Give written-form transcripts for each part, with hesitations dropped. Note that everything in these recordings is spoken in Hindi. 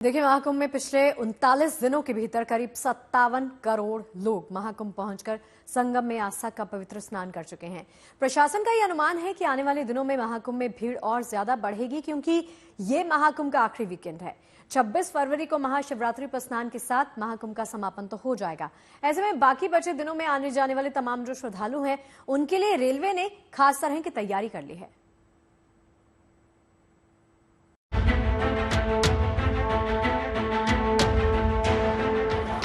देखिए, महाकुंभ में पिछले 39 दिनों के भीतर करीब 57 करोड़ लोग महाकुंभ पहुंचकर संगम में आस्था का पवित्र स्नान कर चुके हैं। प्रशासन का यह अनुमान है कि आने वाले दिनों में महाकुंभ में भीड़ और ज्यादा बढ़ेगी, क्योंकि ये महाकुंभ का आखिरी वीकेंड है। 26 फरवरी को महाशिवरात्रि पर स्नान के साथ महाकुंभ का समापन तो हो जाएगा। ऐसे में बाकी बचे दिनों में आने जाने वाले तमाम जो श्रद्धालु हैं, उनके लिए रेलवे ने खास तरह की तैयारी कर ली है।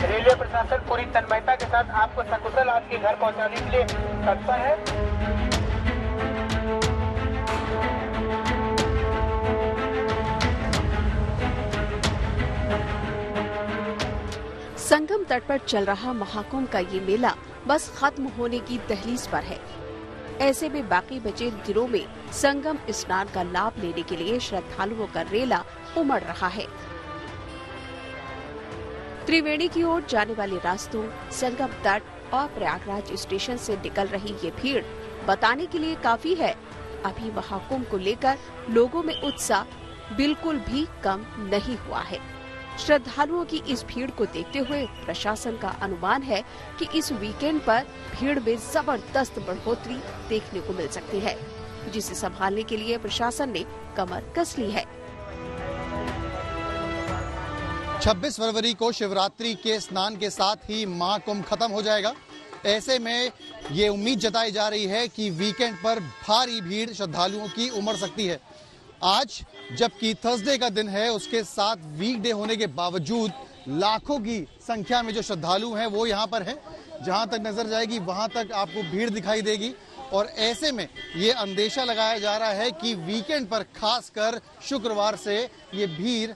रेलवे प्रशासन पूरी तन्मयता के साथ आपको सकुशल आपके घर पहुंचाने के लिए तत्पर है। संगम तट पर चल रहा महाकुंभ का ये मेला बस खत्म होने की दहलीज पर है। ऐसे में बाकी बचे दिनों में संगम स्नान का लाभ लेने के लिए श्रद्धालुओं का रेला उमड़ रहा है। त्रिवेणी की ओर जाने वाले रास्तों, संगम तट और प्रयागराज स्टेशन से निकल रही ये भीड़ बताने के लिए काफी है। अभी महाकुंभ को लेकर लोगों में उत्साह बिल्कुल भी कम नहीं हुआ है। श्रद्धालुओं की इस भीड़ को देखते हुए प्रशासन का अनुमान है कि इस वीकेंड पर भीड़ में जबरदस्त बढ़ोतरी देखने को मिल सकती है, जिसे संभालने के लिए प्रशासन ने कमर कस ली है। 26 फरवरी को शिवरात्रि के स्नान के साथ ही महाकुंभ खत्म हो जाएगा। ऐसे में ये उम्मीद जताई जा रही है कि वीकेंड पर भारी भीड़ श्रद्धालुओं की उमड़ सकती है। आज जबकि थर्सडे का दिन है, उसके साथ वीकडे होने के बावजूद लाखों की संख्या में जो श्रद्धालु हैं वो यहाँ पर हैं। जहाँ तक नजर जाएगी वहाँ तक आपको भीड़ दिखाई देगी और ऐसे में ये अंदेशा लगाया जा रहा है कि वीकेंड पर खासकर शुक्रवार से ये भीड़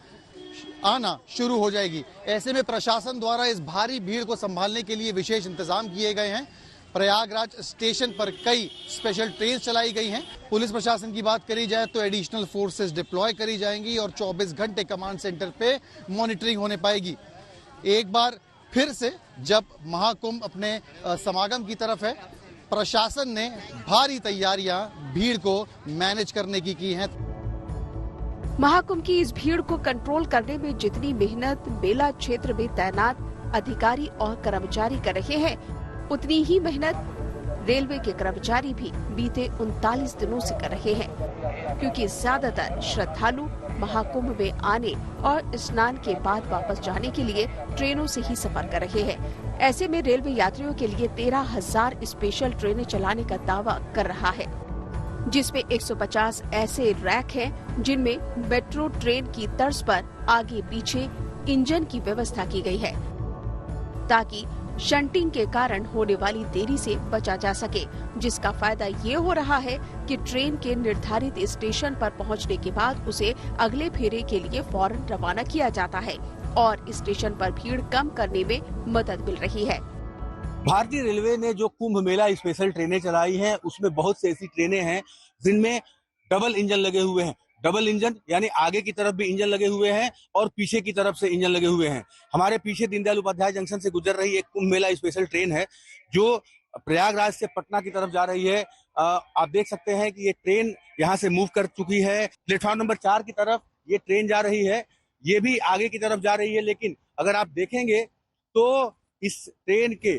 आना शुरू हो जाएगी। ऐसे में प्रशासन द्वारा इस भारी भीड़ को संभालने के लिए विशेष इंतजाम किए गए हैं। प्रयागराज स्टेशन पर कई स्पेशल ट्रेन चलाई गई हैं। पुलिस प्रशासन की बात करी जाए तो एडिशनल फोर्सेस डिप्लॉय करी जाएंगी और 24 घंटे कमांड सेंटर पे मॉनिटरिंग होने पाएगी। एक बार फिर से जब महाकुंभ अपने समागम की तरफ है, प्रशासन ने भारी तैयारियां भीड़ को मैनेज करने की हैं। महाकुंभ की इस भीड़ को कंट्रोल करने में जितनी मेहनत मेला क्षेत्र में तैनात अधिकारी और कर्मचारी कर रहे हैं, उतनी ही मेहनत रेलवे के कर्मचारी भी बीते 39 दिनों से कर रहे हैं, क्योंकि ज्यादातर श्रद्धालु महाकुंभ में आने और स्नान के बाद वापस जाने के लिए ट्रेनों से ही सफर कर रहे हैं। ऐसे में रेलवे यात्रियों के लिए 13,000 स्पेशल ट्रेनें चलाने का दावा कर रहा है, जिसमें 150 ऐसे रैक हैं जिनमें मेट्रो ट्रेन की तर्ज पर आगे पीछे इंजन की व्यवस्था की गई है, ताकि शंटिंग के कारण होने वाली देरी से बचा जा सके। जिसका फायदा ये हो रहा है कि ट्रेन के निर्धारित स्टेशन पर पहुंचने के बाद उसे अगले फेरे के लिए फौरन रवाना किया जाता है और स्टेशन पर भीड़ कम करने में मदद मिल रही है। भारतीय रेलवे ने जो कुंभ मेला स्पेशल ट्रेनें चलाई हैं, उसमें बहुत सी ऐसी ट्रेनें हैं जिनमें डबल इंजन लगे हुए हैं। डबल इंजन यानी आगे की तरफ भी इंजन लगे हुए हैं और पीछे की तरफ से इंजन लगे हुए हैं। हमारे पीछे दीनदयाल उपाध्याय जंक्शन से गुजर रही एक कुंभ मेला स्पेशल ट्रेन है जो प्रयागराज से पटना की तरफ जा रही है। आप देख सकते हैं कि ये ट्रेन यहाँ से मूव कर चुकी है। प्लेटफॉर्म नंबर 4 की तरफ ये ट्रेन जा रही है, ये भी आगे की तरफ जा रही है। लेकिन अगर आप देखेंगे तो इस ट्रेन के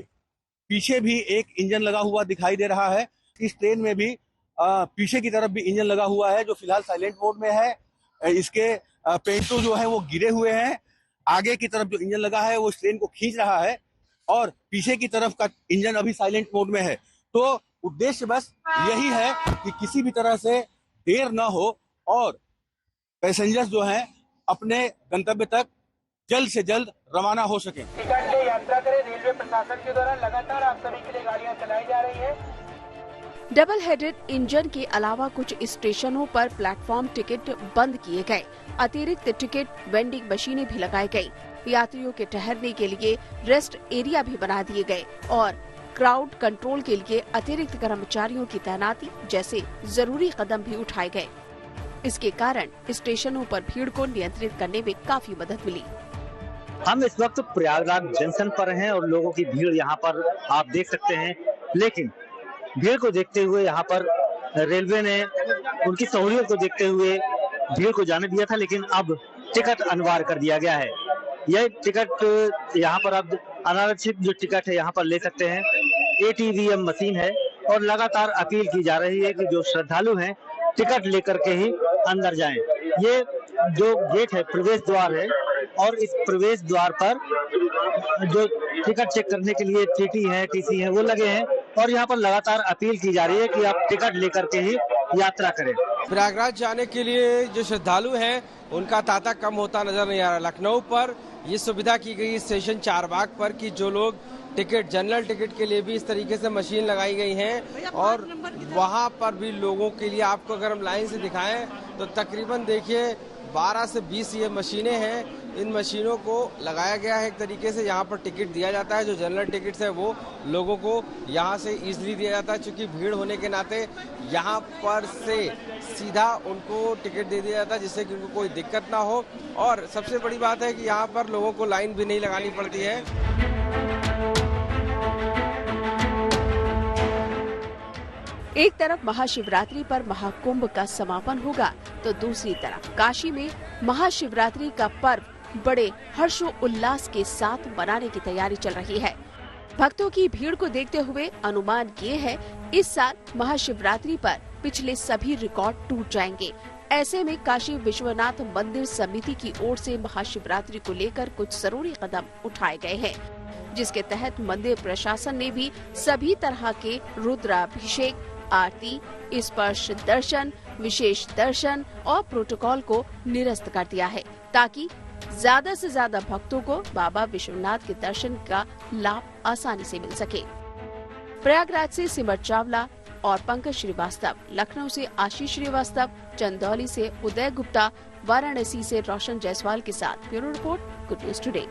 पीछे भी एक इंजन लगा हुआ दिखाई दे रहा है। इस ट्रेन में भी पीछे की तरफ भी इंजन लगा हुआ है, जो फिलहाल साइलेंट मोड में है। इसके पेंटो जो है वो गिरे हुए हैं। आगे की तरफ जो इंजन लगा है वो इस ट्रेन को खींच रहा है और पीछे की तरफ का इंजन अभी साइलेंट मोड में है। तो उद्देश्य बस यही है कि किसी भी तरह से देर न हो और पैसेंजर्स जो हैं अपने गंतव्य तक जल्द से जल्द रवाना हो सके। टिकट ले यात्रा करें। रेलवे प्रशासन के द्वारा लगातार आप सभी के लिए गाड़ियां चलाई जा रही है। डबल हेडेड इंजन के अलावा कुछ स्टेशनों पर प्लेटफॉर्म टिकट बंद किए गए। अतिरिक्त टिकट वेंडिंग मशीनें भी लगाई गई। यात्रियों के ठहरने के लिए रेस्ट एरिया भी बना दिए गए और क्राउड कंट्रोल के लिए अतिरिक्त कर्मचारियों की तैनाती जैसे जरूरी कदम भी उठाए गए। इसके कारण स्टेशनों पर भीड़ को नियंत्रित करने में काफी मदद मिली। हम इस वक्त प्रयागराज जंक्शन पर हैं और लोगों की भीड़ यहाँ पर आप देख सकते हैं। लेकिन भीड़ को देखते हुए यहाँ पर रेलवे ने उनकी सहूलियत को देखते हुए भीड़ को जाने दिया था, लेकिन अब टिकट अनिवार्य कर दिया गया है। यह टिकट यहाँ पर अब अनारक्षित जो टिकट है यहाँ पर ले सकते हैं। ATVM मशीन है और लगातार अपील की जा रही है कि जो श्रद्धालु हैं टिकट लेकर के ही अंदर जाएं। ये जो गेट है प्रवेश द्वार है और इस प्रवेश द्वार पर जो टिकट चेक करने के लिए TT है, TC है, वो लगे हैं और यहाँ पर लगातार अपील की जा रही है कि आप टिकट लेकर के ही यात्रा करें। प्रयागराज जाने के लिए जो श्रद्धालु हैं उनका तांता कम होता नजर नहीं आ रहा। लखनऊ पर ये सुविधा की गई स्टेशन चारबाग पर कि जो लोग टिकट जनरल टिकट के लिए भी इस तरीके से मशीन लगाई गई हैं और वहां पर भी लोगों के लिए आपको अगर हम लाइन से दिखाएं तो तकरीबन देखिए 12 से 20 ये मशीनें हैं। इन मशीनों को लगाया गया है एक तरीके से, यहाँ पर टिकट दिया जाता है। जो जनरल टिकट्स है वो लोगों को यहाँ से इजीली दिया जाता है, क्योंकि भीड़ होने के नाते यहाँ पर से सीधा उनको टिकट दे दिया जाता है जिससे कि उनको कोई दिक्कत ना हो। और सबसे बड़ी बात है कि यहाँ पर लोगों को लाइन भी नहीं लगानी पड़ती है। एक तरफ महाशिवरात्रि पर महाकुंभ का समापन होगा तो दूसरी तरफ काशी में महाशिवरात्रि का पर्व बड़े हर्षोल्लास के साथ मनाने की तैयारी चल रही है। भक्तों की भीड़ को देखते हुए अनुमान ये है इस साल महाशिवरात्रि पर पिछले सभी रिकॉर्ड टूट जाएंगे। ऐसे में काशी विश्वनाथ मंदिर समिति की ओर से महाशिवरात्रि को लेकर कुछ जरूरी कदम उठाए गए हैं, जिसके तहत मंदिर प्रशासन ने भी सभी तरह के रुद्राभिषेक, आरती, स्पर्श दर्शन, विशेष दर्शन और प्रोटोकॉल को निरस्त कर दिया है, ताकि ज्यादा से ज्यादा भक्तों को बाबा विश्वनाथ के दर्शन का लाभ आसानी से मिल सके। प्रयागराज से सिमर चावला और पंकज श्रीवास्तव, लखनऊ से आशीष श्रीवास्तव, चंदौली से उदय गुप्ता, वाराणसी से रोशन जायसवाल के साथ bureau report, good news today.